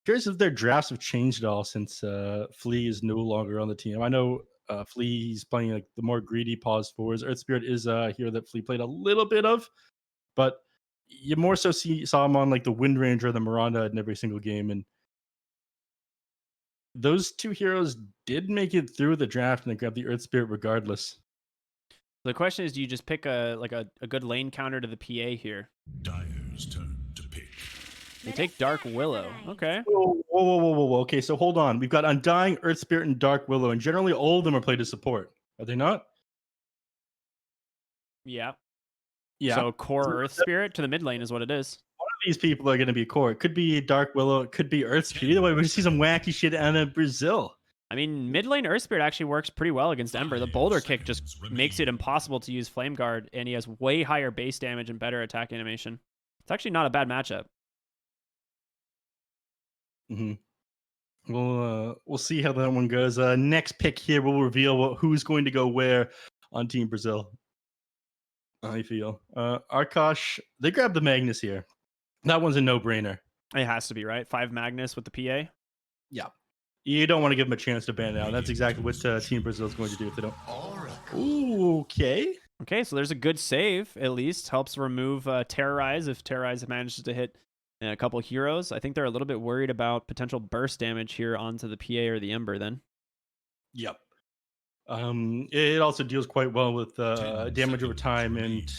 Curious if their drafts have changed at all since Flea is no longer on the team. I know Flea's playing like the more greedy pause fours. Earth Spirit is a hero that Flea played a little bit of, but you more so saw him on like the Wind Ranger or the Miranda in every single game. And those two heroes did make it through the draft and they grabbed the Earth Spirit regardless. The question is, do you just pick a good lane counter to the PA here? Dyer's turn to pick. They take Dark Willow. Okay. Whoa. Okay, so hold on. We've got Undying, Earth Spirit, and Dark Willow, and generally all of them are played as support. Are they not? Yeah. Yeah. So core Earth Spirit to the mid lane is what it is. One of these people are going to be core. It could be Dark Willow. It could be Earth Spirit. Either way, we're going to see some wacky shit out of Brasil. I mean, mid lane Earth Spirit actually works pretty well against Ember. The Boulder Kick just makes it impossible to use Flame Guard, and he has way higher base damage and better attack animation. It's actually not a bad matchup. Mm-hmm. We'll see how that one goes. Next pick here will reveal who's going to go where on Team Brasil. I feel Arkosh. They grabbed the Magnus here. That one's a no-brainer. It has to be, right? 5 Magnus with the PA. Yeah, you don't want to give them a chance to ban out. That's exactly what Team Brasil is going to do if they don't. Ooh, okay. Okay, so there's a good save. At least helps remove Terrorize if Terrorize manages to hit a couple heroes. I think they're a little bit worried about potential burst damage here onto the PA or the Ember then. Yep. It also deals quite well with damage over time and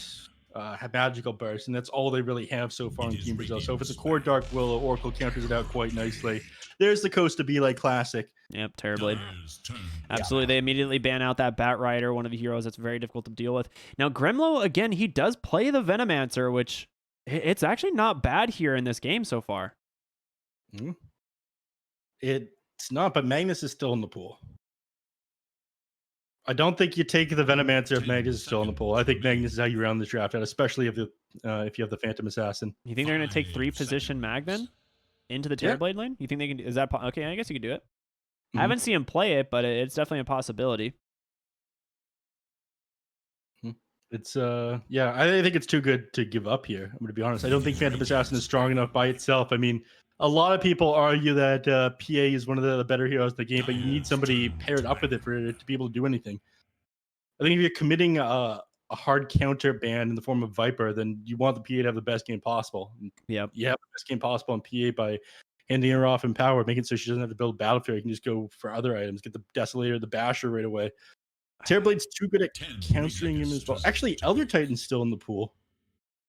magical burst, and that's all they really have so far in Team Brasil. So if it's a core Dark Willow, Oracle counters it out quite nicely. There's the Coast to Be Like classic. Yep, Terrorblade. Absolutely. They immediately ban out that Bat Rider, one of the heroes that's very difficult to deal with. Now, Gremlo, again, he does play the Venomancer, which it's actually not bad here in this game so far. Mm-hmm. It's not, but Magnus is still in the pool. I don't think you take the Venomancer if Magnus is still in the pool. I think Magnus is how you round the draft out, especially if you have the Phantom Assassin. You think they're going to take 3 position Mag then into the Terrorblade lane? You think they can? Is that okay? I guess you could do it. I haven't seen him play it, but it's definitely a possibility. It's yeah, I think it's too good to give up here. I'm going to be honest. I don't think Phantom Assassin is strong enough by itself. I mean, a lot of people argue that PA is one of the better heroes in the game, but you need somebody paired up with it for it to be able to do anything. I think if you're committing a hard counter ban in the form of Viper, then you want the PA to have the best game possible. Yeah, you have the best game possible in PA by handing her off in power, making so she doesn't have to build Battlefield. You can just go for other items, get the Desolator, the Basher right away. Terrorblade's too good at countering him as well. Actually, Elder Titan's still in the pool.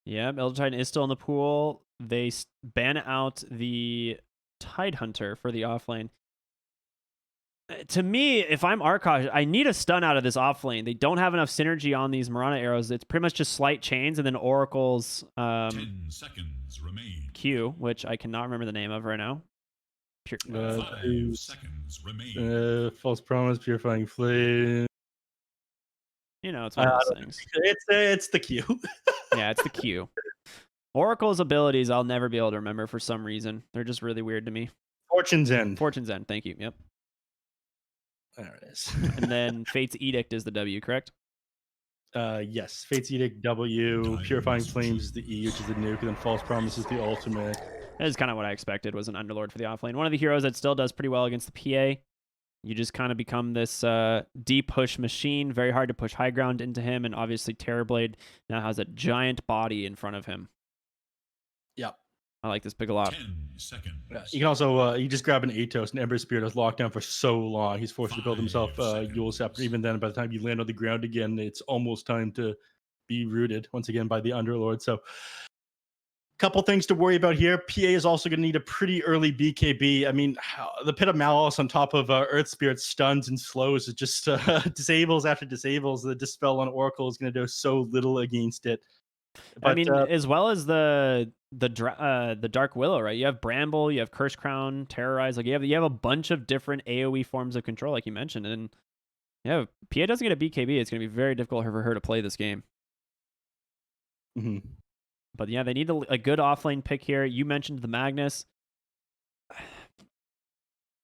Yeah, Elder Titan is still in the pool. They ban out the Tidehunter for the offlane. To me, if I'm Arkosh, I need a stun out of this offlane. They don't have enough synergy on these Mirana arrows. It's pretty much just slight chains and then Oracle's 10 seconds remain. Q, which I cannot remember the name of right now. 5 seconds remain. False Promise, Purifying Flame. You know, it's one of those things. It's the Q. Yeah, it's the Q. Oracle's abilities I'll never be able to remember for some reason. They're just really weird to me. Fortune's End. Fortune's End, thank you. Yep. There it is. And then Fate's Edict is the W, correct? Yes. Fate's Edict, W. Purifying Flames is the E, which is the nuke, and then False Promise is the ultimate. That is kind of what I expected, was an Underlord for the offlane. One of the heroes that still does pretty well against the PA. You just kind of become this deep push machine. Very hard to push high ground into him, and obviously Terrorblade now has a giant body in front of him. Yep. I like this pick a lot. 10 seconds. Yeah, you can also you just grab an Atos, and Ember Spirit is locked down for so long. He's forced to build himself Yule Scepter. Even then, by the time you land on the ground again, it's almost time to be rooted once again by the Underlord. So, couple things to worry about here. PA is also going to need a pretty early BKB. I mean, the Pit of Malice on top of Earth Spirit stuns and slows. It just disables after disables. The Dispel on Oracle is going to do so little against it. But, I mean, as well as the Dark Willow, right? You have Bramble, you have Curse Crown, Terrorize. Like you have a bunch of different AOE forms of control, like you mentioned. And yeah, if PA doesn't get a BKB, it's going to be very difficult for her to play this game. Mm-hmm. But yeah, they need a good offlane pick here. You mentioned the Magnus.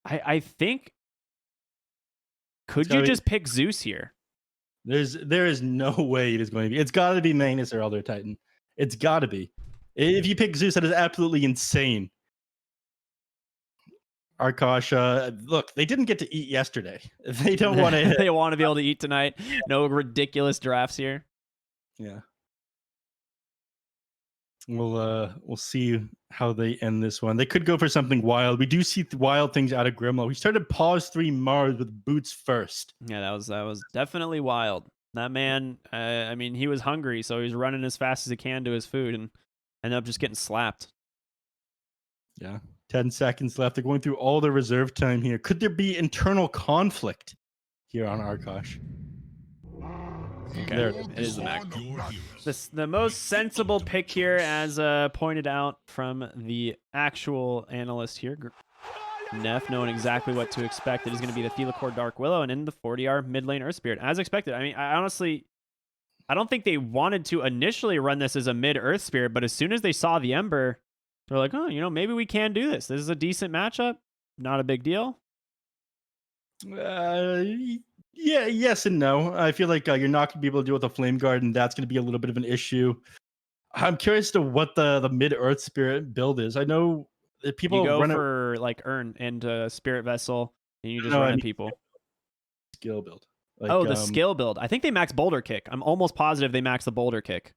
I think, could you just pick Zeus here? There is no way it is going to be. It's got to be Magnus or Elder Titan. It's got to be. If you pick Zeus, that is absolutely insane. Arkosh, look, they didn't get to eat yesterday. They don't want to. They want to be able to eat tonight. No ridiculous drafts here. Yeah. We'll see how they end this one. They could go for something wild. We do see wild things out of Grimlow. We started pause 3 Mars with boots first. Yeah, that was definitely wild. That man, I mean, he was hungry, so he was running as fast as he can to his food and ended up just getting slapped. Yeah. 10 seconds left. They're going through all the reserve time here. Could there be internal conflict here on Arkosh? Okay, There it is the Mac. Your heroes. The most sensible pick here, as pointed out from the actual analyst here, Neph, knowing exactly what to expect. It is going to be the Thelacor Dark Willow, and in the 40R mid lane Earth Spirit, as expected. I mean, I don't think they wanted to initially run this as a mid Earth Spirit, but as soon as they saw the Ember, they're like, oh, you know, maybe we can do this. This is a decent matchup. Not a big deal. Yeah, yes and no. I feel like you're not going to be able to deal with a Flame Guard, and that's going to be a little bit of an issue. I'm curious to what the mid Earth Spirit build is. I know that people You go run for like Urn and Spirit Vessel, and you just No, run I at mean- people. skill build. Like, Oh, the skill build. I think they max Boulder Kick. I'm almost positive they max the Boulder Kick.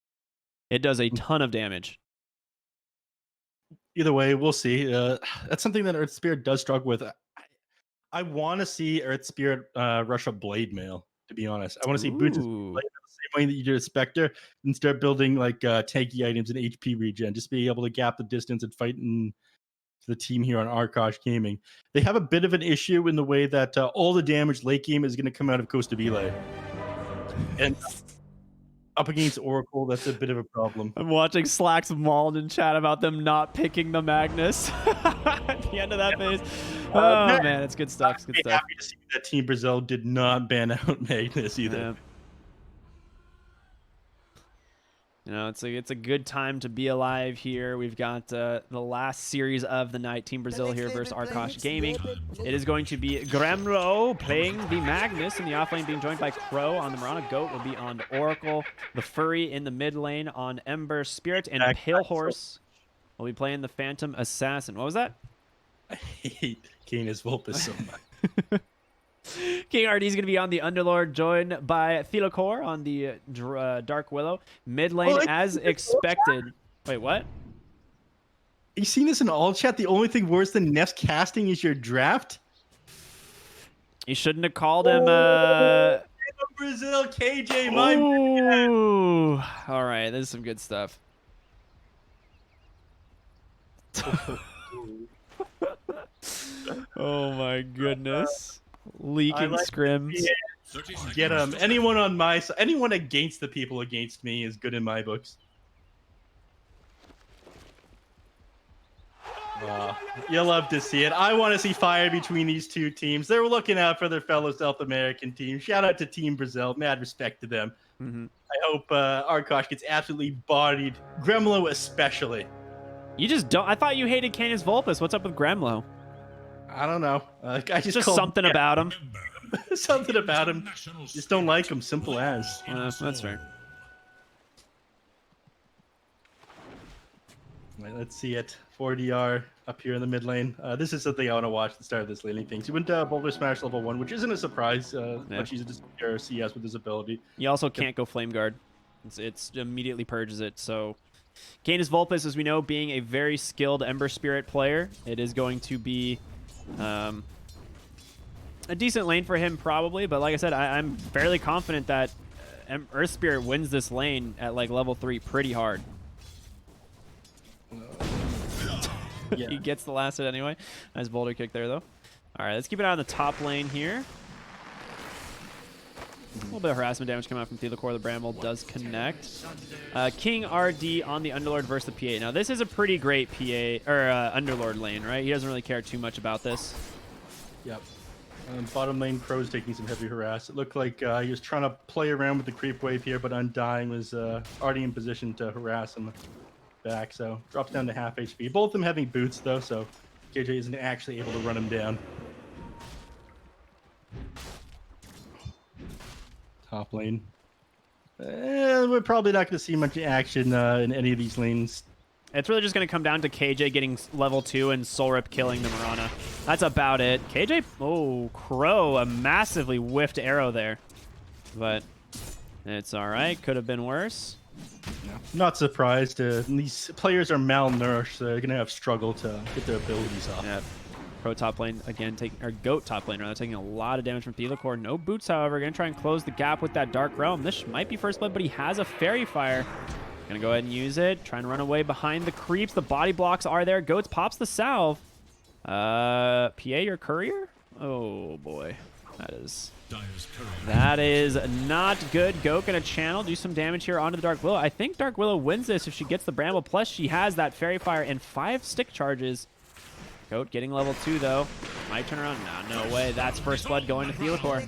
It does a ton of damage. Either way, we'll see. That's something that Earth Spirit does struggle with. I want to see Earth Spirit rush a Blade Mail, to be honest. I want to see Boots as Ooh. Blade Mail the same way that you did a Spectre and start building like tanky items and HP regen. Just be able to gap the distance and fight in the team here on Arkosh Gaming. They have a bit of an issue in the way that all the damage late game is going to come out of Costa Vile. And up against Oracle, that's a bit of a problem. I'm watching Slacks mauled in chat about them not picking the Magnus at the end of that phase. Oh, man, it's good stuff. It's good I'm stuff. happy to see that Team Brazil did not ban out Magnus either. Yeah. You know, it's a good time to be alive here. We've got the last series of the night, Team Brazil here versus Arkosh Gaming. It is going to be Gremlo playing the Magnus in the off lane, being joined by Crow on the Marana. Goat will be on Oracle. The Furry in the mid lane on Ember Spirit. And Pale Horse will be playing the Phantom Assassin. What was that? I hate Canis Vulpus so much. King RD is going to be on the Underlord, joined by Thelacor on the Dark Willow. Mid lane, as expected. Wait, what? You seen this in all chat? The only thing worse than Neph's casting is your draft? You shouldn't have called him. Brazil, KJ, my Ooh. All right, this is some good stuff. Oh my goodness. Leaking like scrims. 30 seconds. Get him. Anyone on my side, anyone against the people against me is good in my books. You'll love to see it. I want to see fire between these two teams. They're looking out for their fellow South American team. Shout out to Team Brazil. Mad respect to them. Mm-hmm. I hope Arkosh gets absolutely bodied. Gremlo especially. You just don't. I thought you hated Canis Vulpus. What's up with Gremlo? I don't know. I just Just called- something about him. Remember, something about him. national Just don't like him. Simple as. That's fair. Right, let's see it. 4DR up here in the mid lane. This is something I want to watch at the start of this laning thing. So he went to Boulder Smash level 1, which isn't a surprise. Much easier to secure CS with his ability. You also can't go Flame Guard. It's immediately purges it. So Canis Vulpus, as we know, being a very skilled Ember Spirit player, it is going to be a decent lane for him probably. But like I said, I'm fairly confident that Earth Spirit wins this lane at like level 3 pretty hard. Yeah. He gets the last hit anyway. Nice boulder kick there, though. All right, let's keep it out on the top lane here. A little bit of harassment damage coming out from Thelacor. The Bramble does connect. King RD on the Underlord versus the PA. Now, this is a pretty great PA or Underlord lane, right? He doesn't really care too much about this. Yep. Bottom lane, Crow's taking some heavy harass. It looked like he was trying to play around with the creep wave here, but Undying was already in position to harass him back, so drops down to half HP. Both of them having boots, though, so KJ isn't actually able to run him down. Top lane. We're probably not going to see much action in any of these lanes It's really just going to come down to KJ getting level 2 and Soulrip killing the Mirana. That's about it. KJ, oh, Crow, a massively whiffed arrow there. But it's all right. Could have been worse. Not surprised. These players are malnourished. So they're going to have struggle to get their abilities off. Yeah. Pro top lane, again, or Goat top lane, rather, taking a lot of damage from Thelacore. No boots, however. Going to try and close the gap with that Dark Realm. This might be first blood, but he has a Fairy Fire. Going to go ahead and use it. Trying to run away behind the creeps. The body blocks are there. Goats pops the salve. PA or Courier? Oh, boy. That is not good. Goat going to channel, do some damage here onto the Dark Willow. I think Dark Willow wins this if she gets the Bramble. Plus, she has that Fairy Fire and 5 stick charges. Goat getting level 2, though. Might turn around. No way. That's first blood going to Thelacore.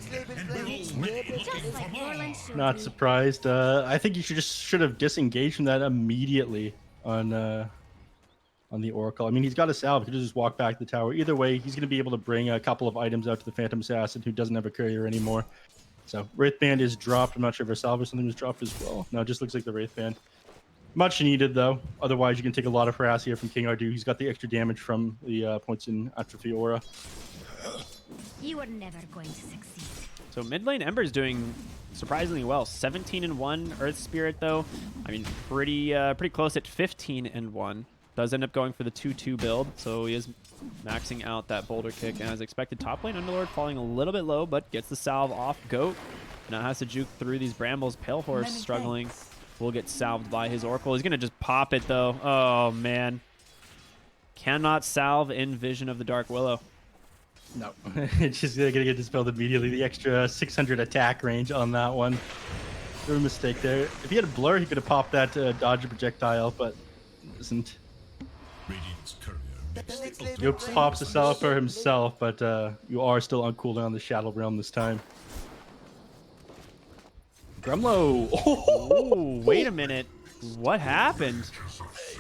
Not surprised. I think you should have disengaged from that immediately on the Oracle. I mean, he's got a salve. He could just walk back to the tower. Either way, he's going to be able to bring a couple of items out to the Phantom Assassin, who doesn't have a courier anymore. So Wraith Band is dropped. I'm not sure if a salve or something was dropped as well. No, it just looks like the Wraith Band. Much needed, though. Otherwise, you can take a lot of harass here from King Ardu. He's got the extra damage from the points in Atrophy Aura. You are never going to succeed. So mid lane Ember's doing surprisingly well. 17-1 Earth Spirit, though. I mean, pretty close at 15-1. Does end up going for the 2-2 build, so he is maxing out that boulder kick. And as expected, top lane Underlord falling a little bit low, but gets the salve off Goat. Now has to juke through these brambles. Pale Horse struggling. Will get salved by his Oracle. He's going to just pop it, though. Oh, man. Cannot salve in Vision of the Dark Willow. No. It's just going to get dispelled immediately. The extra 600 attack range on that one. There was a mistake there. If he had a Blur, he could have popped that dodge projectile, but doesn't. Yoke pops the salve for himself, but you are still on cooldown the Shadow Realm this time. Gremlo! Oh, wait a minute. What happened?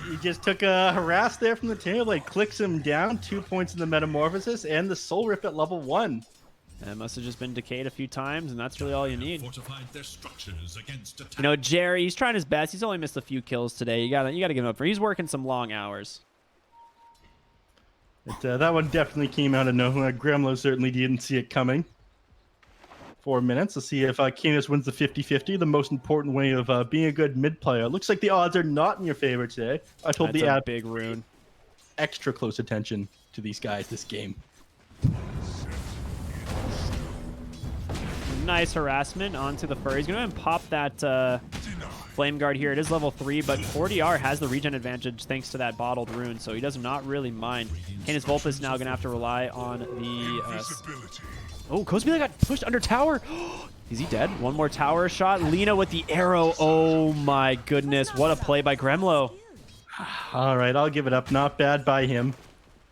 He just took a harass there from the tail, like clicks him down, 2 points in the Metamorphosis, and the Soul Rip at level 1. That must have just been decayed a few times, and that's really all you need. You know, Jerry, he's trying his best. He's only missed a few kills today. You gotta give him up for. He's working some long hours. But, that one definitely came out of nowhere. Gremlo certainly didn't see it coming. 4 minutes. Let's see if Canis wins the 50-50, the most important way of being a good mid player. Looks like the odds are not in your favor today. I told That's the a app big rune. Extra close attention to these guys this game. Nice harassment onto the fur. He's going to pop that Flame Guard here. It is level 3, but 4DR has the regen advantage thanks to that bottled rune, so he does not really mind. Canis Vulpus now going to have to rely on the... Oh, Cosmela got pushed under tower. Is he dead? One more tower shot. Lina with the arrow. Oh my goodness. What a play by Gremlo. All right, I'll give it up. Not bad by him.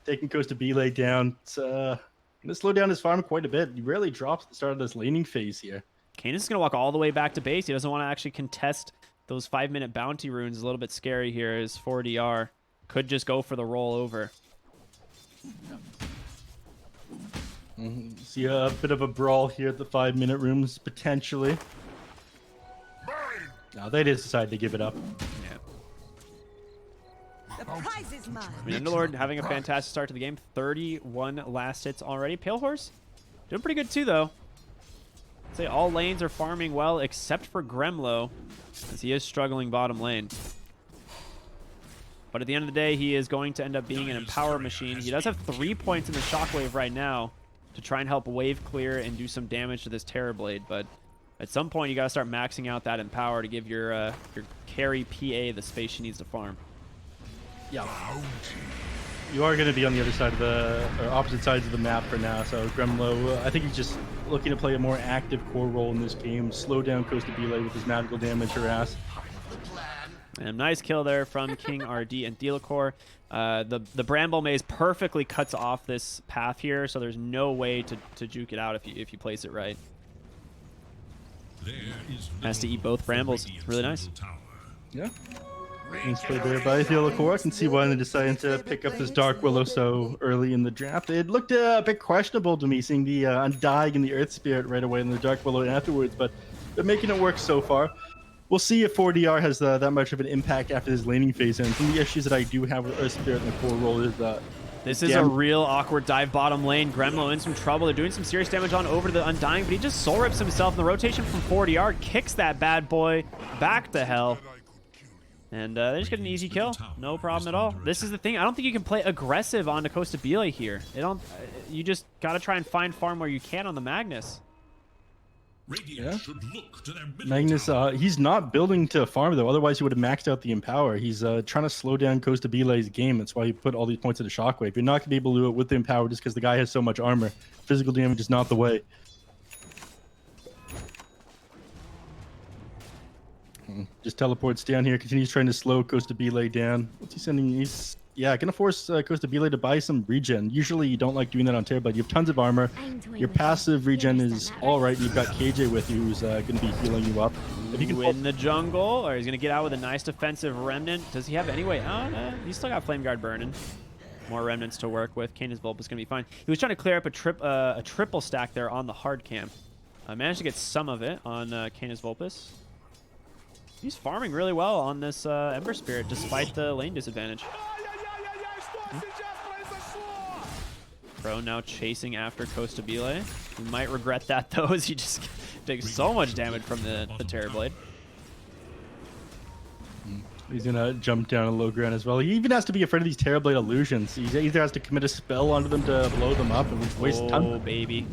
Taking Costa Belay down. It's going to slow down his farm quite a bit. He rarely drops at the start of this laning phase here. Canis is going to walk all the way back to base. He doesn't want to actually contest those 5-minute bounty runes. A little bit scary here as 4DR could just go for the rollover. See a bit of a brawl here at the 5-minute rooms, potentially. No, they just decided to give it up. Yeah. The prize is mine. I mean, Underlord having a fantastic start to the game. 31 last hits already. Pale Horse doing pretty good too, though. I'd say all lanes are farming well except for Gremlo, as he is struggling bottom lane. But at the end of the day, he is going to end up being an empower machine. He does have 3 points in the Shockwave right now to try and help wave clear and do some damage to this Terrorblade, but at some point you got to start maxing out that empower to give your carry PA the space she needs to farm. Yeah. You are going to be on the other side of or opposite sides of the map for now, so Gremlo, I think he's just looking to play a more active core role in this game, slow down Costa Belay with his magical damage harass. And nice kill there from King RD and Thelacore. The Bramble Maze perfectly cuts off this path here, so there's no way to juke it out if you place it right. Has to eat both Brambles. It's really nice. Yeah. Nice play there by Thelacore. I can see why they decided to pick up this Dark Willow so early in the draft. It looked a bit questionable to me, seeing the Undying and the Earth Spirit right away in the Dark Willow afterwards, but they're making it work so far. we'll see if 4DR has that much of an impact after this laning phase ends. Some of the issues that I do have with Spirit in the core role is this is a real awkward dive bottom lane. Gremlo in some trouble. They're doing some serious damage on over to the Undying, but he just soul rips himself. And the rotation from 4DR kicks that bad boy back to hell. And they just get an easy kill. No problem at all. This is the thing. I don't think you can play aggressive on the Costa Bile here. You just got to try and find farm where you can on the Magnus. Yeah. Should look to their Magnus, he's not building to farm though. Otherwise, he would have maxed out the Empower. He's trying to slow down Costa Bile's game. That's why he put all these points into Shockwave. You're not going to be able to do it with the Empower just because the guy has so much armor. Physical damage is not the way. Just teleports down here. Continues trying to slow Costa Bile down. What's he sending? He's gonna force Costa Bile to buy some regen. Usually you don't like doing that on Terrorblade. You have tons of armor. Your passive regen is all right. You've got KJ with you, who's gonna be healing you up. If you can in the jungle, or he's gonna get out with a nice defensive remnant. Does he have any way out? He's still got Flame Guard burning. More remnants to work with. Canis Vulpus gonna be fine. He was trying to clear up a triple stack there on the hard camp. I managed to get some of it on Canis Vulpus. He's farming really well on this Ember Spirit despite the lane disadvantage. Pro now chasing after Costa Bile. He might regret that though, as he just takes so much damage from the Terrorblade. He's gonna jump down a low ground as well. He even has to be afraid of these Terrorblade illusions. He either has to commit a spell onto them to blow them up, and which wastes a ton. Oh baby.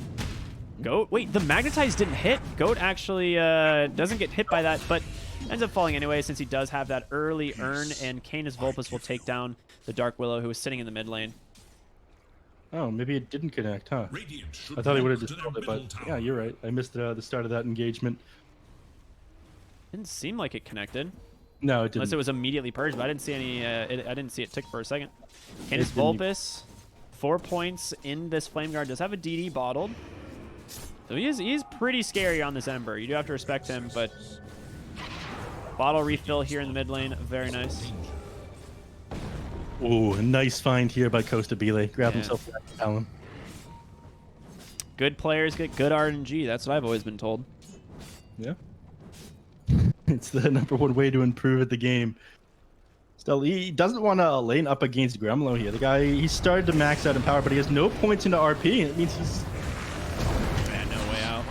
Goat. Wait, the Magnetize didn't hit. Goat actually doesn't get hit by that, but ends up falling anyway since he does have that early urn, and Canis Vulpus will take down the Dark Willow, who is sitting in the mid lane. Oh, maybe it didn't connect, huh? I thought he would have dispelled it, but yeah, you're right. I missed the start of that engagement. Didn't seem like it connected. No, it didn't. Unless it was immediately purged, but I didn't see any. I didn't see it tick for a second. Canis Vulpus, 4 points in this Flame Guard. Does have a DD bottled, so he is pretty scary on this Ember. You do have to respect him, but bottle refill here in the mid lane, very nice. Ooh, a nice find here by Costa Bile. Grab himself back to Talon. Good players get good RNG. That's what I've always been told. Yeah. It's the #1 way to improve at the game. Still, he doesn't want to lane up against Gremlo here. The guy, he started to max out in power, but he has no points into RP. It means he's... Man, no way out.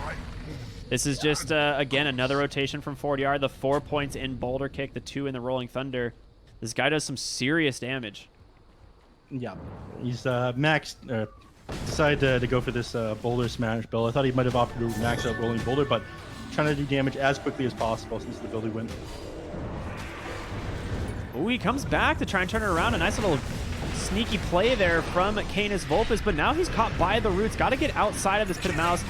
This is just, again, another rotation from 4DR. The 4 points in Boulder Kick, the 2 in the Rolling Thunder. This guy does some serious damage. Yeah. He's maxed... decided to go for this Boulder Smash build. I thought he might have opted to max out Rolling Boulder, but trying to do damage as quickly as possible since the build he went. Ooh, he comes back to try and turn it around. A nice little sneaky play there from Canis Vulpus, but now he's caught by the roots. Got to get outside of this Pit of Malice.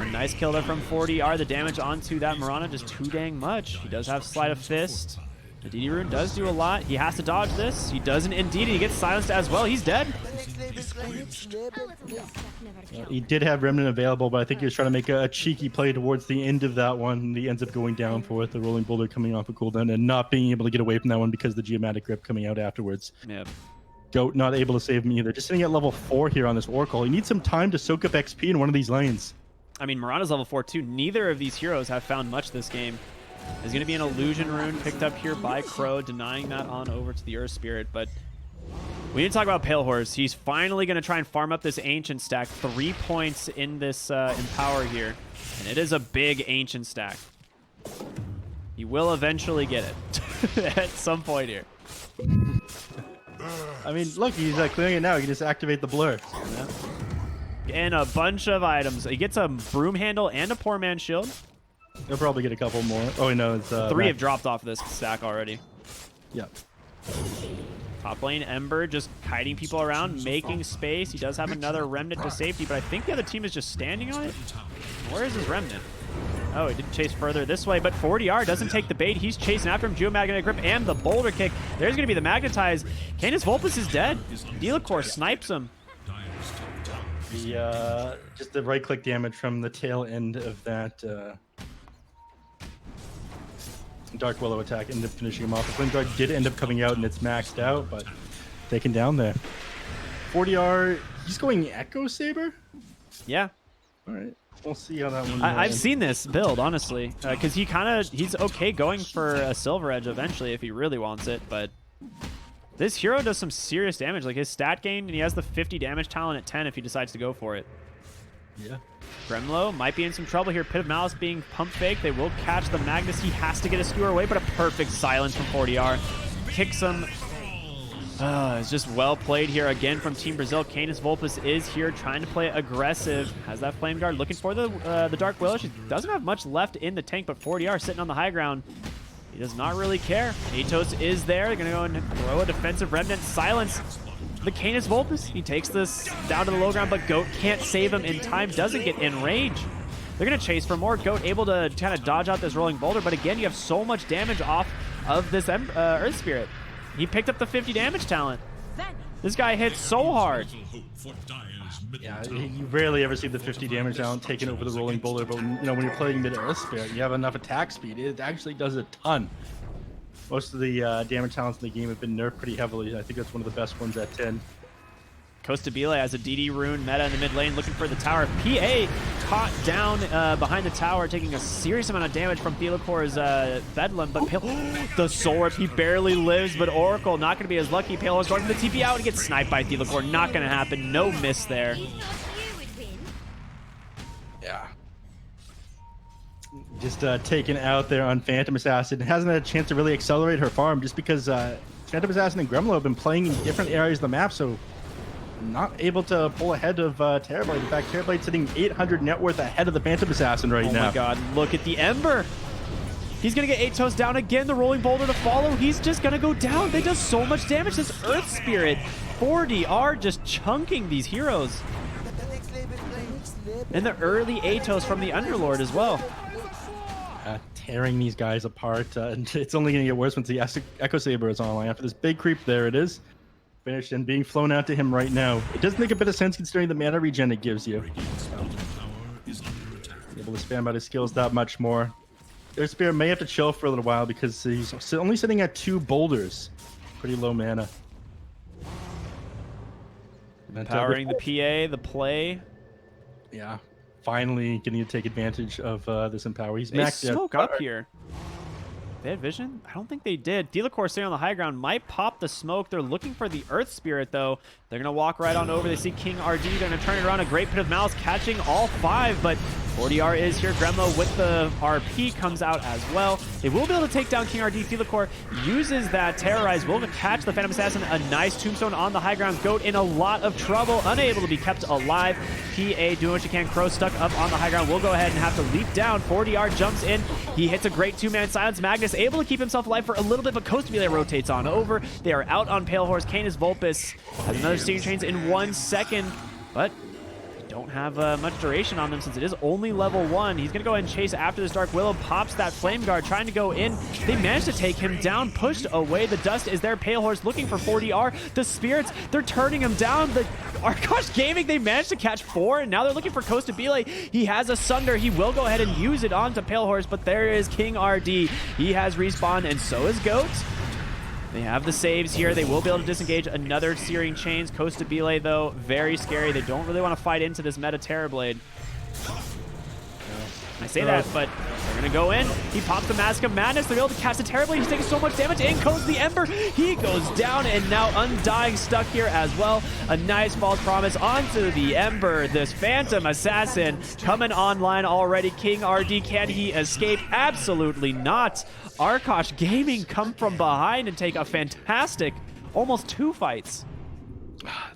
A nice kill there from 4DR. The damage onto that Mirana just too dang much. He does have Sleight of Fist. The DD rune does do a lot. He has to dodge this. He doesn't indeed, and he gets silenced as well. He's dead. He did have Remnant available, but I think he was trying to make a cheeky play towards the end of that one. He ends up going down for it, the Rolling Boulder coming off a cooldown and not being able to get away from that one because of the Geomatic Grip coming out afterwards. Yep. Goat not able to save him either. Just sitting at level 4 here on this Oracle. He needs some time to soak up XP in one of these lanes. I mean, Mirana's level 4 too. Neither of these heroes have found much this game. There's going to be an Illusion Rune picked up here by Crow, denying that on over to the Earth Spirit, but we need to talk about Pale Horse. He's finally going to try and farm up this Ancient stack. 3 points in this Empower here, and it is a big Ancient stack. He will eventually get it at some point here. I mean, look, he's clearing it now. He can just activate the blur. Yeah. And a bunch of items. He gets a Broom Handle and a Poor Man's Shield. He'll probably get a couple more. Oh, no, it's... 3 have dropped off this stack already. Yep. Top lane, Ember just kiting people around, making space. He does have another Remnant to safety, but I think the other team is just standing on it. Where is his Remnant? Oh, he didn't chase further this way, but 4DR doesn't take the bait. He's chasing after him. Geomagnetic Grip and the Boulder Kick. There's going to be the Magnetize. Canis Vulpus is dead. Delacor snipes him. Just the right-click damage from the tail end of that... Dark Willow attack ended up finishing him off. The Flame Guard did end up coming out and it's maxed out, but taken down there. 4DR, he's going Echo Saber? Yeah. All right. We'll see how that one I've goes. seen this build, honestly, because he's okay going for a Silver Edge eventually if he really wants it, but this hero does some serious damage. Like his stat gain, and he has the 50 damage talent at 10 if he decides to go for it. Yeah. Gremlo might be in some trouble here. Pit of Malice being pump fake. They will catch the Magnus. He has to get a skewer away, but a perfect silence from 40R. Kicks him. It's just well played here again from Team Brazil. Canis Vulpes is here trying to play aggressive. Has that Flame Guard looking for the Dark Willow. She doesn't have much left in the tank, but 40R sitting on the high ground. He does not really care. Atos is there. They're going to go and throw a defensive Remnant. Silence the Canis Vulpes. He takes this down to the low ground, but Goat can't save him in time. Doesn't get in range. They're going to chase for more. Goat able to kind of dodge out this rolling boulder, but again, you have so much damage off of this Earth Spirit. He picked up the 50 damage talent. This guy hits so hard. Yeah, you rarely ever see the 50 damage talent taken over the rolling boulder, but when you're playing mid Earth Spirit, you have enough attack speed. It actually does a ton. Most of the damage talents in the game have been nerfed pretty heavily. I think that's one of the best ones at 10. Costa Bile has a DD rune meta in the mid lane looking for the tower. PA caught down behind the tower, taking a serious amount of damage from Thelacor's Bedlam, but the Soul Rip, he barely lives, but Oracle not going to be as lucky. Pale is going for the TP out and gets sniped by Thelacor. Not going to happen. No miss there. Yeah. Just taken out there on Phantom Assassin. Hasn't had a chance to really accelerate her farm just because Phantom Assassin and Gremlo have been playing in different areas of the map, so not able to pull ahead of Terrorblade. In fact, Terrorblade's sitting 800 net worth ahead of the Phantom Assassin right now. Oh my god, look at the Ember. He's going to get Atos down again. The rolling boulder to follow. He's just going to go down. They does so much damage. This Earth Spirit 40R just chunking these heroes. And the early Atos from the Underlord as well. Tearing these guys apart. And it's only going to get worse once the Echo Saber is online. After this big creep, there it is. Finished and being flown out to him right now. It does make a bit of sense considering the mana regen it gives you. Able to spam out his skills that much more. Their Spirit may have to chill for a little while because he's only sitting at 2 boulders. Pretty low mana. Powering the PA, the play. Yeah. Finally getting to take advantage of this Empower. He's They maxed out. smoke up here. They had vision? I don't think they did. Thelacor's sitting on the high ground. Might pop the smoke. They're looking for the Earth Spirit, though. They're going to walk right on over. They see King RD. Going to turn it around. A great Pit of Malice catching all 5, but 40R is here. Gremlo with the RP comes out as well. They will be able to take down King RD. Thelacor uses that Terrorize. Will catch the Phantom Assassin. A nice tombstone on the high ground. Goat in a lot of trouble. Unable to be kept alive. PA doing what you can. Crow stuck up on the high ground. Will go ahead and have to leap down. 40R jumps in. He hits a great 2-man silence. Magnus able to keep himself alive for a little bit, but Costa Bile rotates on over. They are out on Pale Horse. Canis Vulpes has another Steering Chains in 1 second, but don't have much duration on them since it is only level 1. He's going to go ahead and chase after this Dark Willow, pops that Flame Guard, trying to go in. They managed to take him down, pushed away. The dust is there. Pale Horse looking for 40R. The Spirits, they're turning him down. The Arkosh Gaming, they managed to catch 4, and now they're looking for Costa Bile. He has a Sunder. He will go ahead and use it onto Pale Horse, but there is King RD. He has respawned, and so is Goat. They have the saves here. They will be able to disengage another Searing Chains. Costa Bile, though, very scary. They don't really want to fight into this meta Terrorblade. I say that, but they're going to go in. He pops the Mask of Madness. They're able to catch the Terrorblade. He's taking so much damage. In goes the Ember. He goes down, and now Undying stuck here as well. A nice false promise onto the Ember. This Phantom Assassin coming online already. King RD, can he escape? Absolutely not. Arkosh Gaming come from behind and take a fantastic almost 2 fights.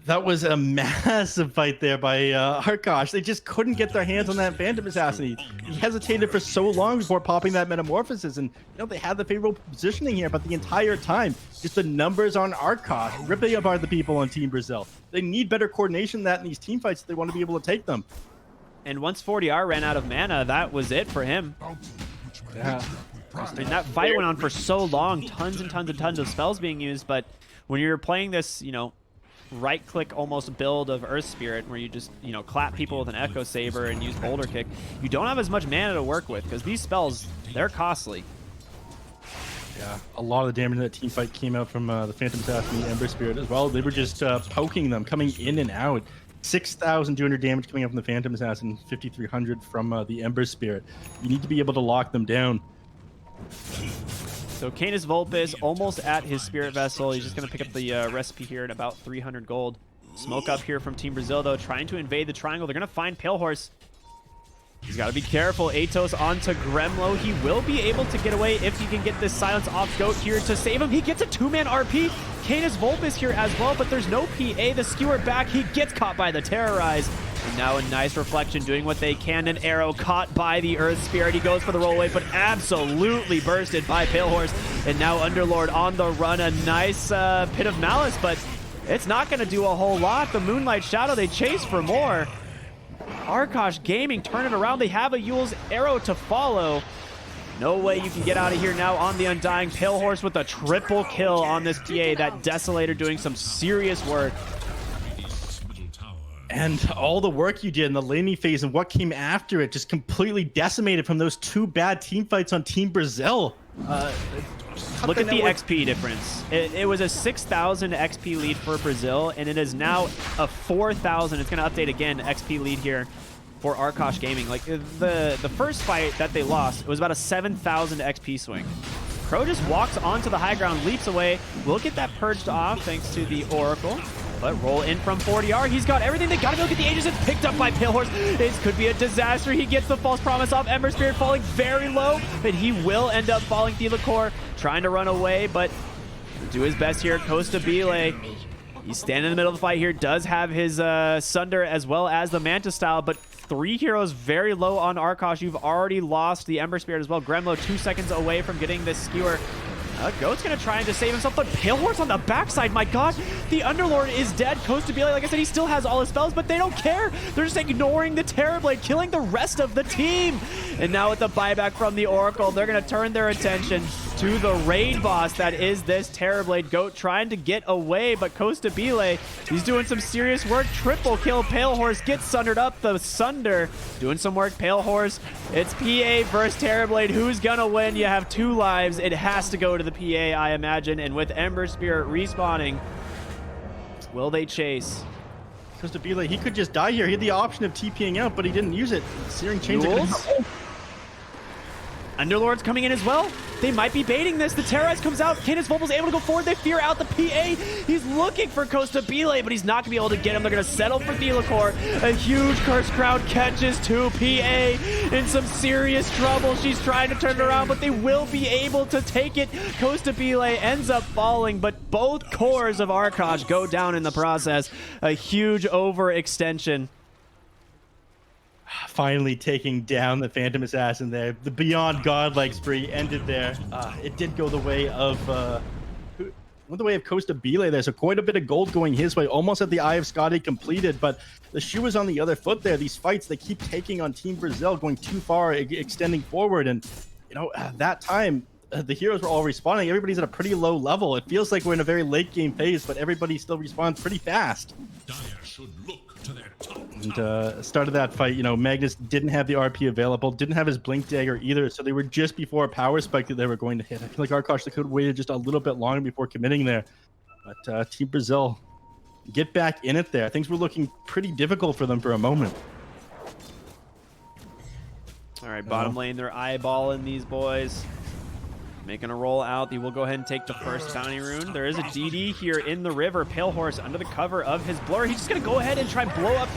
That was a massive fight there by Arkosh. They just couldn't get their hands on that Phantom Assassin. He hesitated for so long before popping that Metamorphosis, and they had the favorable positioning here, but the entire time, just the numbers on Arkosh ripping apart the people on Team Brazil. They need better coordination than that in these team fights if they want to be able to take them. And once 40R ran out of mana, that was it for him. Yeah. I mean, that fight went on for so long, tons and tons and tons of spells being used, but when you're playing this, right-click almost build of Earth Spirit, where you just, clap people with an Echo Saber and use Boulder Kick, you don't have as much mana to work with, because these spells, they're costly. Yeah, a lot of the damage in that team fight came out from the Phantom Assassin and the Ember Spirit as well. They were just poking them, coming in and out. 6,200 damage coming up from the Phantom Assassin, 5,300 from the Ember Spirit. You need to be able to lock them down. So Canis Vulpes almost at his Spirit Vessel. He's just going to pick up the recipe here at about 300 gold. Smoke up here from Team Brazil, though, trying to invade the triangle. They're going to find Pale Horse. He's got to be careful. Atos onto Gremlo. He will be able to get away if he can get this silence off Goat here to save him. He gets a 2-man RP. Canis Vulpes here as well, but there's no PA. The skewer back. He gets caught by the Terrorize. And now a nice reflection doing what they can. An arrow caught by the Earth Spirit. He goes for the roll away, but absolutely bursted by Pale Horse. And now Underlord on the run. A nice Pit of Malice, but it's not going to do a whole lot. The Moonlight Shadow, they chase for more. Arkosh Gaming turn it around. They have a Yule's arrow to follow. No way you can get out of here now on the Undying. Pale Horse with a triple kill on this PA. That Desolator doing some serious work. And all the work you did in the laning phase and what came after it just completely decimated from those 2 bad team fights on Team Brazil. Look at the XP difference. It was a 6,000 XP lead for Brazil, and it is now a 4,000. It's going to update again, XP lead here for Arkosh Gaming. Like, the first fight that they lost, it was about a 7,000 XP swing. Crow just walks onto the high ground, leaps away. We'll get that purged off thanks to the Oracle. But roll in from 40R. He's got everything. They got to go get the Aegis. It's picked up by Pale Horse. This could be a disaster. He gets the false promise off. Ember Spirit falling very low, but he will end up falling. Thelacore trying to run away, but do his best here. Costa Bile, he's standing in the middle of the fight here. Does have his Sunder as well as the Manta Style, but 3 heroes very low on Arkosh. You've already lost the Ember Spirit as well. Gremlo 2 seconds away from getting this skewer. Goat's going to try to save himself, but Pale Horse on the backside. My God, the Underlord is dead. Costa Bile, like I said, he still has all his spells, but they don't care. They're just ignoring the Terrorblade, killing the rest of the team. And now with the buyback from the Oracle, they're going to turn their attention to the raid boss that is this Terrorblade. Goat trying to get away, but Costa Bile, he's doing some serious work. Triple kill. Pale Horse gets sundered up. The Sunder doing some work. Pale Horse, it's PA versus Terrorblade. Who's going to win? You have 2 lives. It has to go to the PA, I imagine. And with Ember Spirit respawning, will they chase? Costa Bile, he could just die here. He had the option of TPing out, but he didn't use it. Searing Chains. Underlord's coming in as well. They might be baiting this. The Terrorize comes out. Canis Vulpes able to go forward. They fear out the PA. He's looking for Costa Bile, but he's not going to be able to get him. They're going to settle for Thelacore. A huge Curse Crowd catches 2 PA in some serious trouble. She's trying to turn it around, but they will be able to take it. Costa Bile ends up falling, but both cores of Arkosh go down in the process. A huge overextension. Finally taking down the Phantom Assassin there. The Beyond Godlike spree ended there. It did go the way of Costa Bile there, so quite a bit of gold going his way. Almost at the Eye of Scotty completed, but the shoe is on the other foot there. These fights, they keep taking on Team Brazil, going too far, extending forward, and that time, the heroes were all respawning. Everybody's at a pretty low level. It feels like we're in a very late game phase, but everybody still respawns pretty fast. Dire should look to their top. And started that fight, Magnus didn't have the RP available, didn't have his Blink Dagger either, so they were just before a power spike that they were going to hit. I feel like Arkosh could have waited just a little bit longer before committing there. But Team Brazil, get back in it there. Things were looking pretty difficult for them for a moment. All right, bottom lane, they're eyeballing these boys. Making a roll out. He will go ahead and take the first bounty rune. There is a DD here in the river. Pale Horse under the cover of his blur. He's just going to go ahead and try and blow up.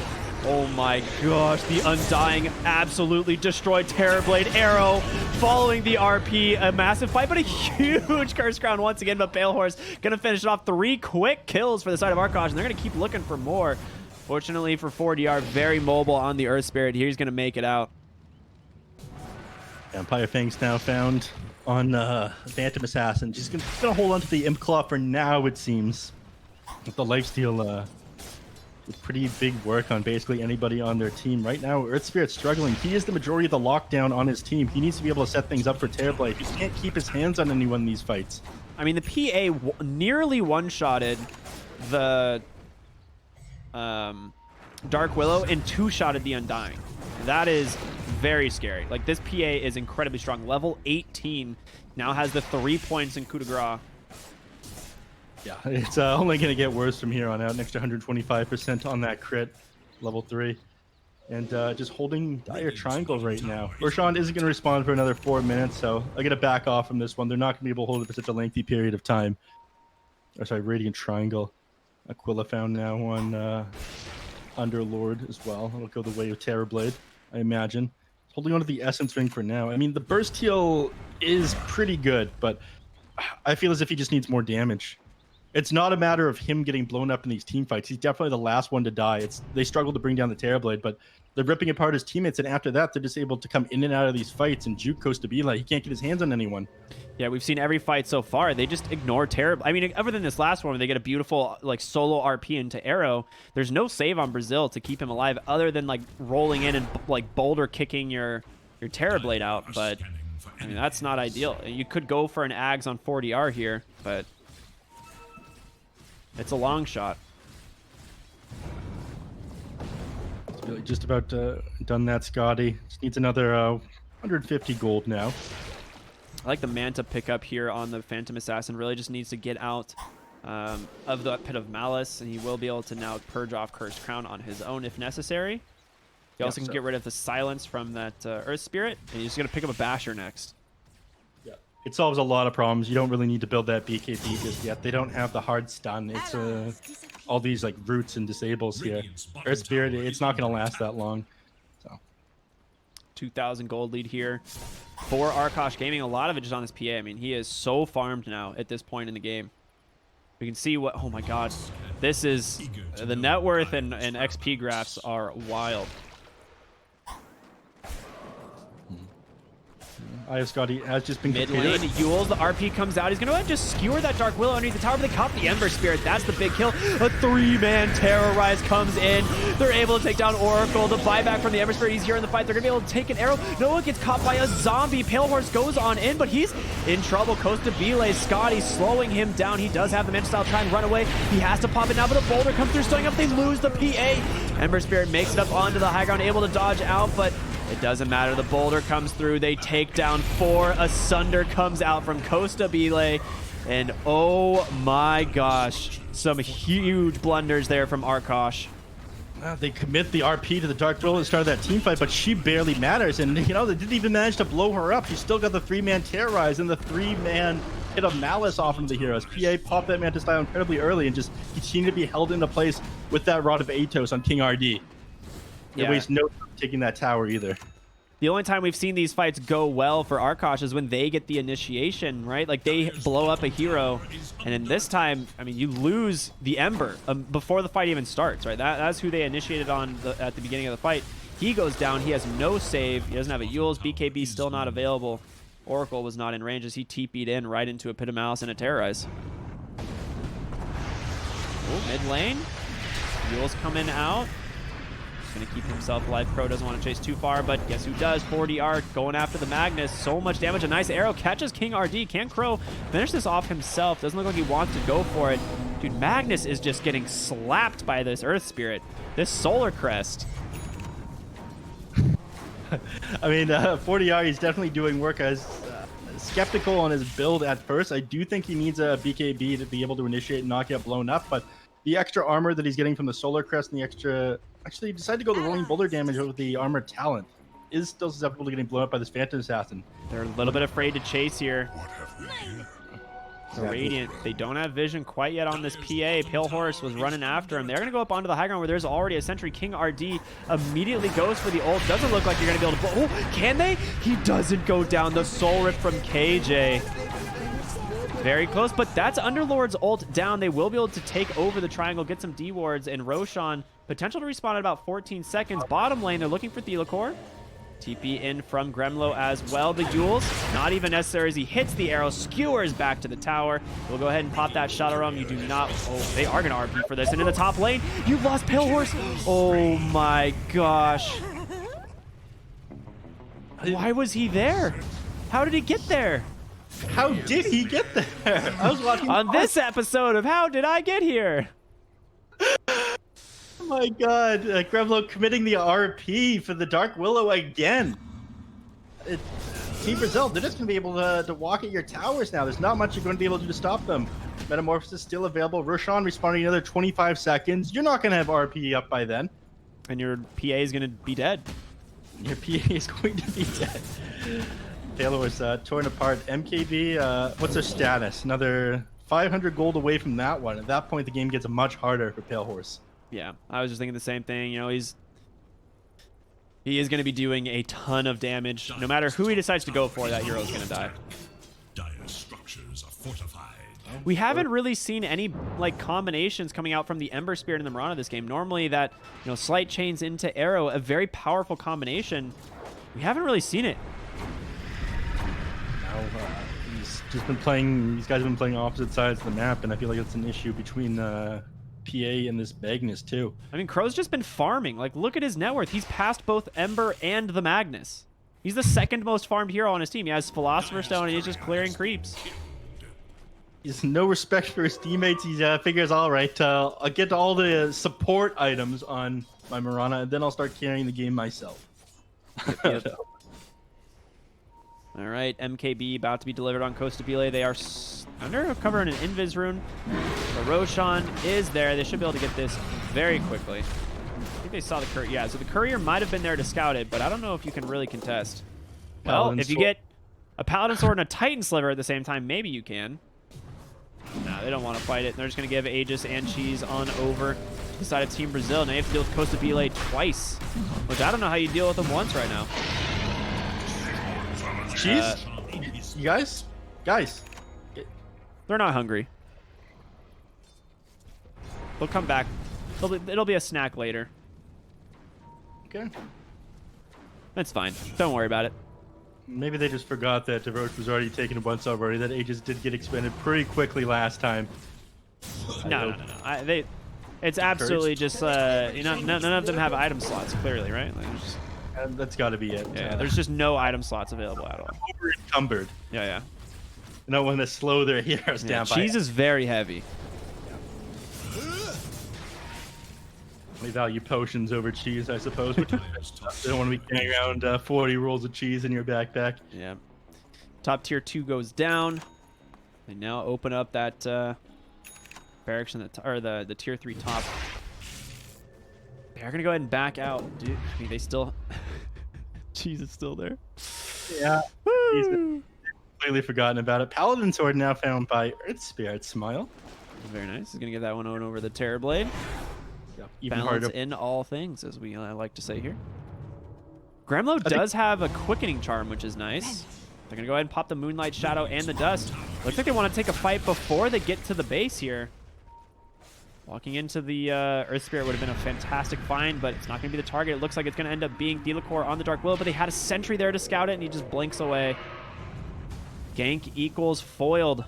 Oh my gosh, the Undying absolutely destroyed Terrorblade arrow following the RP. A massive fight, but a huge Curse Crown once again. But Pale Horse going to finish it off. 3 quick kills for the side of Arkosh, and they're going to keep looking for more. Fortunately for 4DR, very mobile on the Earth Spirit. He's going to make it out. Empire Fang's now found on Phantom Assassin. She's gonna hold on to the Imp Claw for now, it seems. With the lifesteal, with pretty big work on basically anybody on their team. Right now, Earth Spirit's struggling. He is the majority of the lockdown on his team. He needs to be able to set things up for Terrorblade. He can't keep his hands on anyone in these fights. I mean, the PA nearly one-shotted the Dark Willow and 2-shotted the Undying. That is very scary. Like, this PA is incredibly strong. Level 18 now has the 3 points in coup de grace. Yeah, it's only going to get worse from here on out. An extra 125% on that crit. level 3. And just holding dire triangle right now. Roshan isn't going to respond for another 4 minutes, so I'm going to back off from this one. They're not going to be able to hold it for such a lengthy period of time. Or sorry, Radiant Triangle. Aquila found now on Underlord as well. It'll go the way of Terrorblade, I imagine. Holding on to the Essence Ring for now. I mean, the burst heal is pretty good, but I feel as if he just needs more damage. It's not a matter of him getting blown up in these team fights. He's definitely the last one to die. They struggle to bring down the Terrorblade, but they're ripping apart his teammates, and after that, they're just able to come in and out of these fights and juke Costa Bila. He can't get his hands on anyone. Yeah, we've seen every fight so far. They just ignore Terrorblade. I mean, other than this last one where they get a beautiful like solo RP into Arrow, there's no save on Brasil to keep him alive other than like rolling in and like boulder kicking your Terrorblade out. But I mean, that's not ideal. You could go for an Ags on 40R here, but it's a long shot. Just about done that, Scotty. Just needs another 150 gold now. I like the Manta pickup here on the Phantom Assassin. Really just needs to get out of the Pit of Malice, and he will be able to now purge off Cursed Crown on his own if necessary. He also can get rid of the silence from that Earth Spirit, and he's going to pick up a Basher next. Yeah, it solves a lot of problems. You don't really need to build that BKB just yet. They don't have the hard stun. It's all these like roots and disables here. Earth Spirit, it's not going to last that long. So 2,000 gold lead here for Arkosh Gaming. A lot of it just on his PA. I mean, he is so farmed now at this point in the game. We can see what... Oh my god. This is... The net worth and XP graphs are wild. Scotty has just been Mid lane, Yules, the RP comes out. He's going to go ahead and just skewer that Dark Willow underneath the tower, but they caught the Ember Spirit. That's the big kill. A 3-man Terrorize comes in. They're able to take down Oracle. The buyback from the Ember Spirit. He's here in the fight. They're going to be able to take an arrow. Noah gets caught by a zombie. Pale Horse goes on in, but he's in trouble. Costa Bile, Scotty slowing him down. He does have the Manta style, try and run away. He has to pop it now, but a boulder comes through, stowing up. They lose the PA. Ember Spirit makes it up onto the high ground, able to dodge out, but it doesn't matter. The boulder comes through. They take down 4. Asunder comes out from Costa Bile. And oh my gosh, some huge blunders there from Arkosh. They commit the RP to the Dark Willow at the start of that team fight, but she barely matters. And, you know, they didn't even manage to blow her up. She still got the 3-man Terrorize and the 3-man Pit of Malice off into the heroes. PA popped that Manta style incredibly early and just continued to be held into place with that Rod of Atos on King RD. They waste no time taking that tower either. The only time we've seen these fights go well for Arkosh is when they get the initiation, right? Like they blow up a hero, and in this time, I mean, you lose the Ember before the fight even starts, right? That's who they initiated on at the beginning of the fight. He goes down. He has no save. He doesn't have a Yules. BKB still not available. Oracle was not in range as he TP'd in right into a Pit of Malice and a Terrorize. Oh, mid lane. Yules coming out. Going to keep himself alive. Crow doesn't want to chase too far, but guess who does? 40R going after the Magnus. So much damage. A nice arrow catches King RD. Can Crow finish this off himself? Doesn't look like he wants to go for it. Dude, Magnus is just getting slapped by this Earth Spirit. This Solar Crest. I mean, 40R, he's definitely doing work. As skeptical on his build at first. I do think he needs a BKB to be able to initiate and not get blown up, but the extra armor that he's getting from the Solar Crest and the extra... Actually, he decided to go the rolling boulder damage over the armored talent. Is still susceptible to getting blown up by this Phantom Assassin. They're a little bit afraid to chase here. The Radiant, they don't have vision quite yet on this PA. Pale Horse was running after him. They're going to go up onto the high ground where there's already a sentry. King RD immediately goes for the ult. Doesn't look like you're going to be able to blow. Oh, can they? He doesn't go down. The Soul Rip from KJ. Very close, but that's Underlord's ult down. They will be able to take over the triangle, get some D wards, and Roshan potential to respawn at about 14 seconds. Bottom lane, they're looking for Thelacore. TP in from Gremlo as well. The Yules, not even necessary as he hits the arrow, skewers back to the tower. We'll go ahead and pop that Shadow Realm. You do not... Oh, they are going to RP for this. And in the top lane, you've lost Pale Horse. Oh my gosh. Why was he there? How did he get there? How did he get there? I was watching on this episode of How Did I Get Here? Oh my god, Gremlo committing the RP for the Dark Willow again. Team Brazil, they're just going to be able to walk at your towers now. There's not much you're going to be able to do to stop them. Metamorphosis still available. Roshan responding another 25 seconds. You're not going to have RP up by then. And your PA is going to be dead. Your PA is going to be dead. Taylor was torn apart. MKB, what's their status? Another 500 gold away from that one. At that point, the game gets much harder for Pale Horse. Yeah, I was just thinking the same thing. You know, he is going to be doing a ton of damage. No matter who he decides to go for, that hero is going to die. Dire structures are fortified. We haven't really seen any like combinations coming out from the Ember Spirit and the Mirana this game. Normally that, you know, Slight Chains into Arrow, a very powerful combination. We haven't really seen it. He's just been playing. These guys have been playing opposite sides of the map, and I feel like it's an issue between PA and this Magnus too. I mean, Crow's just been farming. Like, look at his net worth. He's passed both Ember and the Magnus. He's the second most farmed hero on his team. He has Philosopher's Stone, and he's just clearing creeps. He has no respect for his teammates. He figures, all right, I'll get all the support items on my Mirana, and then I'll start carrying the game myself. Yep. All right, MKB about to be delivered on Costa Bile. They are under cover in an Invis rune. The Roshan is there. They should be able to get this very quickly. I think they saw the courier. Yeah, so the courier might have been there to scout it, but I don't know if you can really contest. Well, if you get a Paladin Sword and a Titan Sliver at the same time, maybe you can. No, they don't want to fight it. They're just going to give Aegis and Cheese on over to the side of Team Brazil. Now you have to deal with Costa Bile twice, which I don't know how you deal with them once right now. Cheese? You guys? They're not hungry. They'll come back. It'll be a snack later. Okay. That's fine. Don't worry about it. Maybe they just forgot that DeRoche was already taken once already. That Aegis did get expended pretty quickly last time. No. It's absolutely just, you know, none of them have item slots, clearly, right? Like, just, that's got to be it. yeah, there's just no item slots available at all. Over encumbered. Yeah. No one to slow their heroes down. Cheese is very heavy. They value potions over cheese, I suppose. Which they don't want to be carrying around 40 rolls of cheese in your backpack. Yeah. Top tier 2 goes down. They now open up that barracks in the tier 3 top. They're gonna go ahead and back out, dude. I mean, they still. Cheese is still there. Yeah. He's completely forgotten about it. Paladin Sword now found by Earth Spirit Smile. Very nice. He's gonna get that one on over the Terrorblade. Yeah, even Balance harder. in all things, as we like to say here. Gremlo does have a quickening charm, which is nice. They're gonna go ahead and pop the Moonlight Shadow and the Dust. Looks like they want to take a fight before they get to the base here. Walking into the Earth Spirit would have been a fantastic find, but it's not going to be the target. It looks like it's going to end up being Thelacore on the Dark Willow, but they had a sentry there to scout it, and he just blinks away. Gank equals foiled.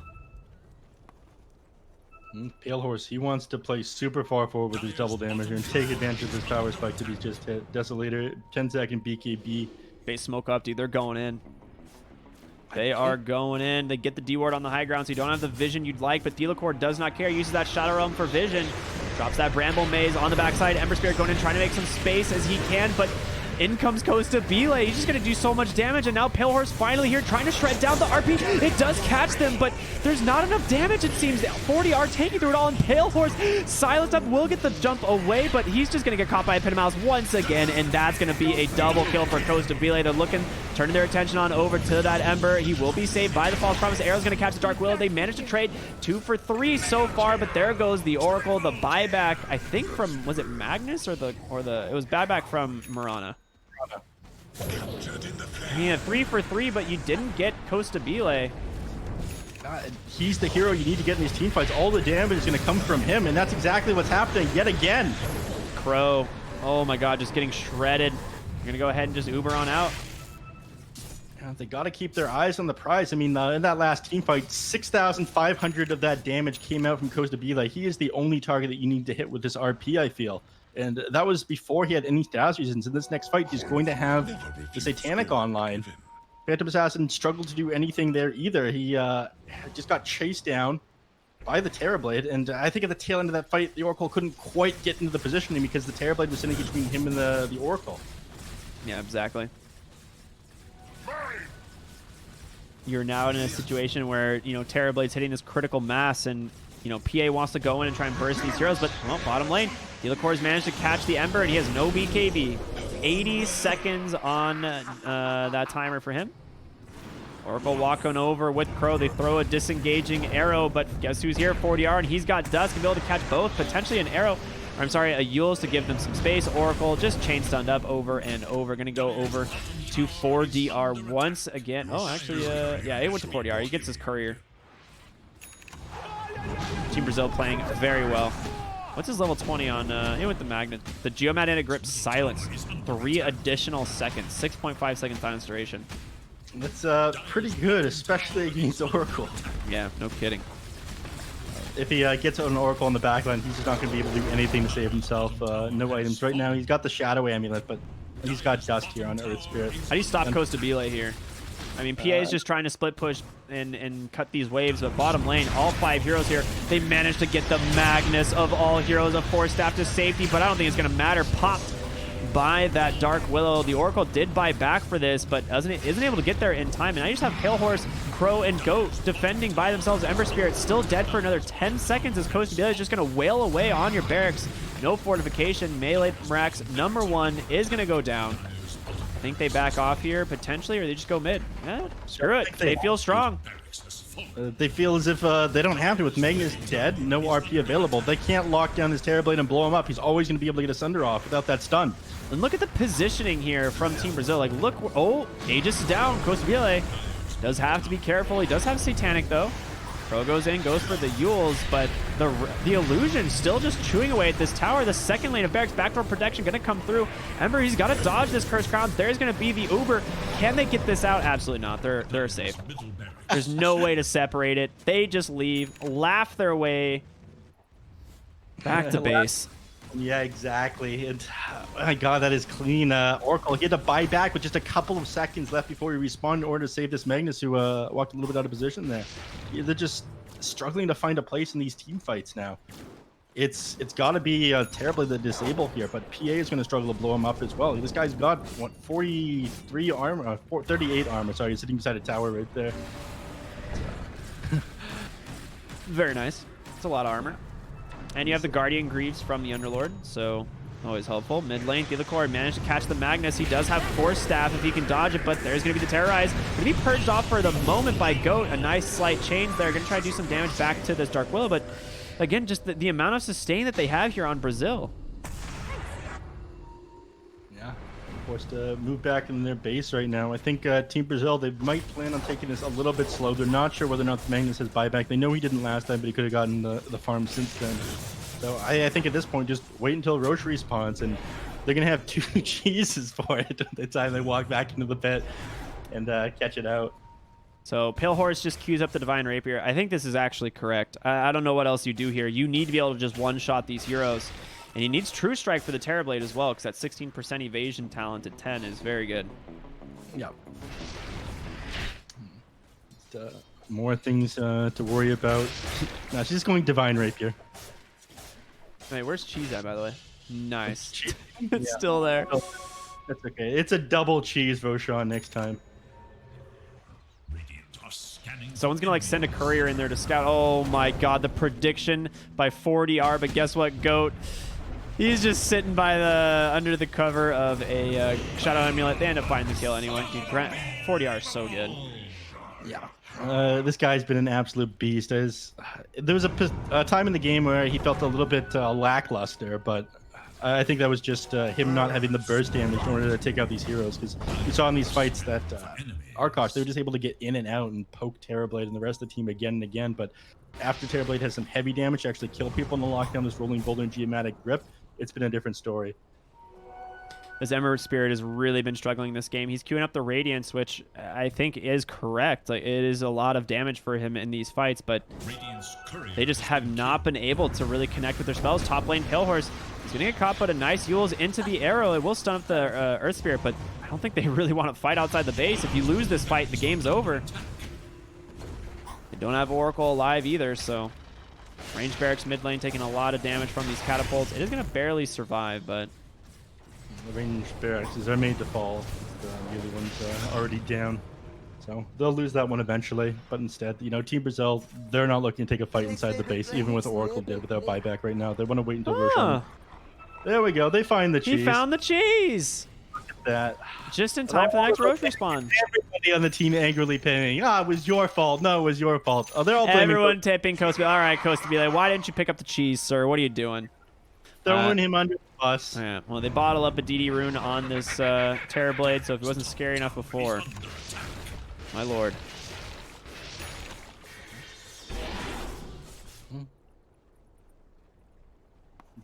Pale Horse, he wants to play super far forward with his double damager and take advantage of this power spike that he's just hit. Desolator, 10-second BKB. Base smoke up, dude. They're going in. They are going in. They get the D-ward on the high ground, so you don't have the vision you'd like, but Thelacore does not care. Uses that Shadow Realm for vision. Drops that Bramble Maze on the backside. Ember Spirit going in, trying to make some space as he can, but in comes Costa Bile. He's just going to do so much damage, and now Pale Horse finally here trying to shred down the RP. It does catch them, but there's not enough damage, it seems. 40 are taking through it all, and Pale Horse silenced up, will get the jump away, but he's just going to get caught by a Epitomouse once again, and that's going to be a double kill for Costa Bile. They're looking, turning their attention on over to that Ember. He will be saved by the False Promise. Arrow's going to catch the Dark Willow. They managed to trade 2 for 3 so far, but there goes the Oracle, the buyback, I think from, was it Magnus or it was buyback from Mirana. Yeah, 3 for 3, but you didn't get Costa Bile. He's the hero you need to get in these team fights. All the damage is going to come from him, and that's exactly what's happening yet again. Crow, oh my god, just getting shredded. You're going to go ahead and just Uber on out. They got to keep their eyes on the prize. I mean, in that last team fight, 6,500 of that damage came out from Costa Bile. He is the only target that you need to hit with this RP, I feel. And that was before he had any status reasons. In this next fight, he's going to have the Satanic online. Phantom Assassin struggled to do anything there either. He just got chased down by the Terrorblade. And I think at the tail end of that fight, the Oracle couldn't quite get into the positioning because the Terrorblade was sitting between him and the Oracle. Yeah, exactly. You're now in a situation where, you know, Terrorblade's hitting this critical mass and, you know, PA wants to go in and try and burst these heroes, but, well, bottom lane, Delacour's managed to catch the Ember, and he has no BKB. 80 seconds on that timer for him. Oracle walking over with Crow. They throw a disengaging arrow, but guess who's here? 40R, and he's got Dusk to be able to catch both. Potentially an arrow, or I'm sorry, a Yules to give them some space. Oracle just chain stunned up over and over. Going to go over to 4DR once again. Oh, actually, yeah, it went to 40R. He gets his courier. Team Brazil playing very well. What's his level 20 on? It went the Magnet. The Geomagnetic Grip silence. 3 additional seconds. 6.5 second silence duration. That's pretty good, especially against Oracle. Yeah, no kidding. If he gets an Oracle on the backline, he's just not going to be able to do anything to save himself. No items. Right now, he's got the Shadow Amulet, but he's got Dust here on Earth Spirit. How do you stop Costa Bile here? I mean, PA is just trying to split push and cut these waves, but bottom lane, all 5 heroes here, they managed to get the Magnus of all heroes, a 4-staff to safety, but I don't think it's going to matter. Popped by that Dark Willow. The Oracle did buy back for this, but isn't able to get there in time, and I just have Pale Horse, Crow, and Goat defending by themselves. Ember Spirit still dead for another 10 seconds as Costa Bile is just going to wail away on your barracks. No fortification. Melee from Rax, #1, is going to go down. I think they back off here, potentially, or they just go mid. Yeah, screw it. They feel strong. They feel as if they don't have to. With Magnus dead, no RP available. They can't lock down his Terrorblade and blow him up. He's always going to be able to get a Sunder off without that stun. And look at the positioning here from Team Brazil. Like, look. Oh, Aegis is down. Costa Bile does have to be careful. He does have Satanic, though. Pro goes in, goes for the Yules, but the Illusion still just chewing away at this tower. The second lane of Barracks backdoor protection going to come through. Ember, he's got to dodge this Cursed Crown. There's going to be the Uber. Can they get this out? Absolutely not. They're safe. There's no way to separate it. They just leave, laugh their way back to base. Yeah, exactly. And oh my God, that is clean. Oracle, he had to buy back with just a couple of seconds left before he respawned in order to save this Magnus, who walked a little bit out of position there. They're just struggling to find a place in these team fights now. It's got to be terribly the disable here, but PA is going to struggle to blow him up as well. This guy's got, what, 43 armor, 38 armor. Sorry, he's sitting beside a tower right there. Very nice. It's a lot of armor. And you have the Guardian Greaves from the Underlord, so always helpful. Mid lane, Delacour managed to catch the Magnus. He does have Force Staff if he can dodge it, but there's going to be the Terrorize. Going to be purged off for the moment by Goat. A nice slight change there. Going to try to do some damage back to this Dark Willow, but again, just the amount of sustain that they have here on Brazil. Yeah, forced to move back in their base right now. I think Team Brazil, they might plan on taking this a little bit slow. They're not sure whether or not the Magnus has buyback. They know he didn't last time, but he could have gotten the farm since then. So I think at this point, just wait until Roche respawns, and they're going to have 2 cheeses for it at the time they walk back into the pit and catch it out. So Pale Horse just queues up the Divine Rapier. I think this is actually correct. I don't know what else you do here. You need to be able to just one-shot these heroes. And he needs True Strike for the Terrorblade as well, because that 16% evasion talent at 10 is very good. Yeah. More things to worry about. No, she's just going Divine Rapier. Wait, where's Cheese at, by the way? Nice. It's Yeah. still there. That's okay. It's a double cheese Roshan next time. Someone's going to, like, send a courier in there to scout. Oh, my God. The prediction by 40R. But guess what, Goat? He's just sitting by under the cover of a Shadow Amulet. They end up finding the kill anyway. Dude, 40R is so good. Yeah. This guy's been an absolute beast. There was a time in the game where he felt a little bit lackluster, but I think that was just him not having the burst damage in order to take out these heroes. Because you saw in these fights that Arkosh, they were just able to get in and out and poke Terrorblade and the rest of the team again and again. But after Terrorblade has some heavy damage to actually kill people in the lockdown, this Rolling Boulder and Geomatic Grip, it's been a different story. This Ember Spirit has really been struggling this game. He's queuing up the Radiance, which I think is correct. Like, it is a lot of damage for him in these fights, but they just have not been able to really connect with their spells. Top lane, Pale Horse is going to get caught, but a nice Yules into the arrow. It will stun up the Earth Spirit, but I don't think they really want to fight outside the base. If you lose this fight, the game's over. They don't have Oracle alive either, so Range Barracks mid lane taking a lot of damage from these catapults. It is going to barely survive, but The Range Barracks are made to fall. The other one's already down. So they'll lose that one eventually. But instead, you know, Team Brazil, they're not looking to take a fight inside the base, even with Oracle dead without buyback right now. They want to wait until Roshan There we go. They find the cheese. He found the cheese. That. Just in time for the next Roche respawn. Everybody on the team angrily paying. It was your fault. No, it was your fault. Oh, they're all blaming Everyone tipping Costa. All right, Costa be like, why didn't you pick up the cheese, sir? What are you doing? throwing him under the bus. Yeah, well, they bottle up a DD rune on this Terrorblade, so if it wasn't scary enough before. My lord.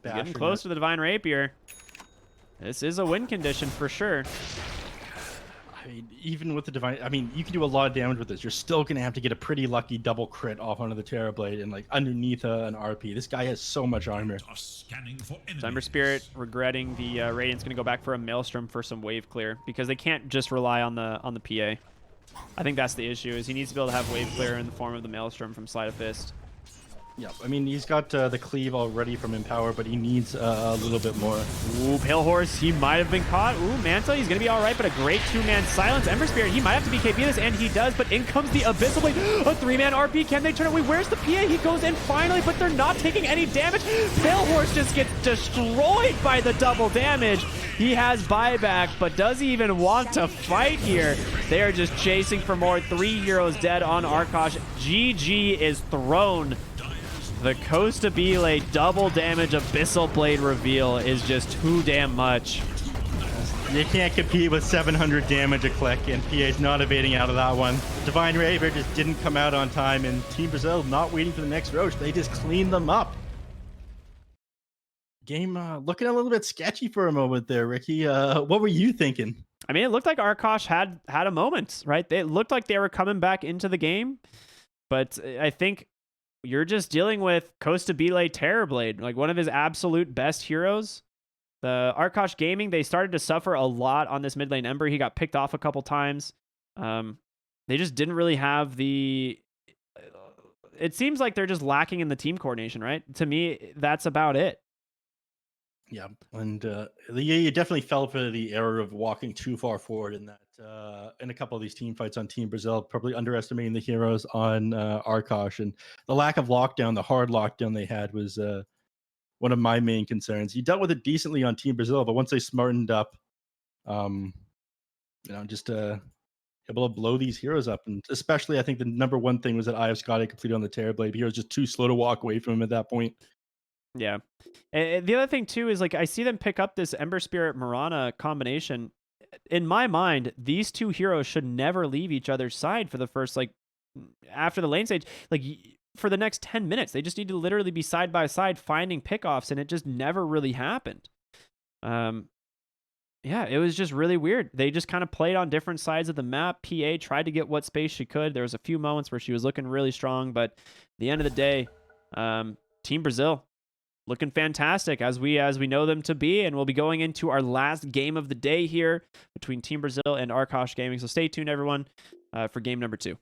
Getting close to the Divine Rapier. This is a win condition for sure. I mean, even with the Divine, you can do a lot of damage with this. You're still going to have to get a pretty lucky double crit off onto the Terrorblade and like underneath an RP. This guy has so much armor. Ember Spirit regretting the Radiant's going to go back for a Maelstrom for some wave clear because they can't just rely on the PA. I think that's the issue, is he needs to be able to have wave clear in the form of the Maelstrom from Sleight of Fist. Yeah, he's got the cleave already from Empower, but he needs a little bit more. Ooh, Pale Horse, he might have been caught. Ooh, Manta, he's going to be all right, but a great two-man silence. Ember Spirit, he might have to BKB this, and he does, but in comes the Abyssal Blade. A three-man RP, can they turn it away? Where's the PA? He goes in finally, but they're not taking any damage. Pale Horse just gets destroyed by the double damage. He has buyback, but does he even want to fight here? They are just chasing for more. 3 heroes dead on Arkosh. GG is thrown. The Costa Bile double damage Abyssal Blade reveal is just too damn much. You can't compete with 700 damage a click, and PA's not evading out of that one. Divine Raver just didn't come out on time, and Team Brazil not waiting for the next Roche. They just cleaned them up. Game looking a little bit sketchy for a moment there, Ricky. What were you thinking? It looked like Arkosh had a moment, right? It looked like they were coming back into the game, but I think you're just dealing with Costa Bile Terrorblade, like one of his absolute best heroes. The Arkosh Gaming, they started to suffer a lot on this mid lane Ember. He got picked off a couple times. They just didn't really have the... It seems like they're just lacking in the team coordination, right? To me, that's about it. Yeah, and you definitely fell for the error of walking too far forward in that. In a couple of these team fights on Team Brazil, probably underestimating the heroes on Arkosh, and the lack of lockdown, the hard lockdown they had was one of my main concerns. He dealt with it decently on Team Brazil, but once they smartened up, just able to blow these heroes up, and especially I think the number one thing was that Eye of Scotty completed on the Terrorblade. He was just too slow to walk away from him at that point. Yeah. And the other thing too is like I see them pick up this Ember Spirit Mirana combination. In my mind, these two heroes should never leave each other's side for the first, like, after the lane stage, like for the next 10 minutes. They just need to literally be side by side finding pickoffs, and it just never really happened. Yeah, it was just really weird. They just kind of played on different sides of the map. PA tried to get what space she could. There was a few moments where she was looking really strong, but at the end of the day, Team Brazil looking fantastic as we know them to be, and we'll be going into our last game of the day here between Team Brazil and Arkosh Gaming. So stay tuned, everyone, for game number 2.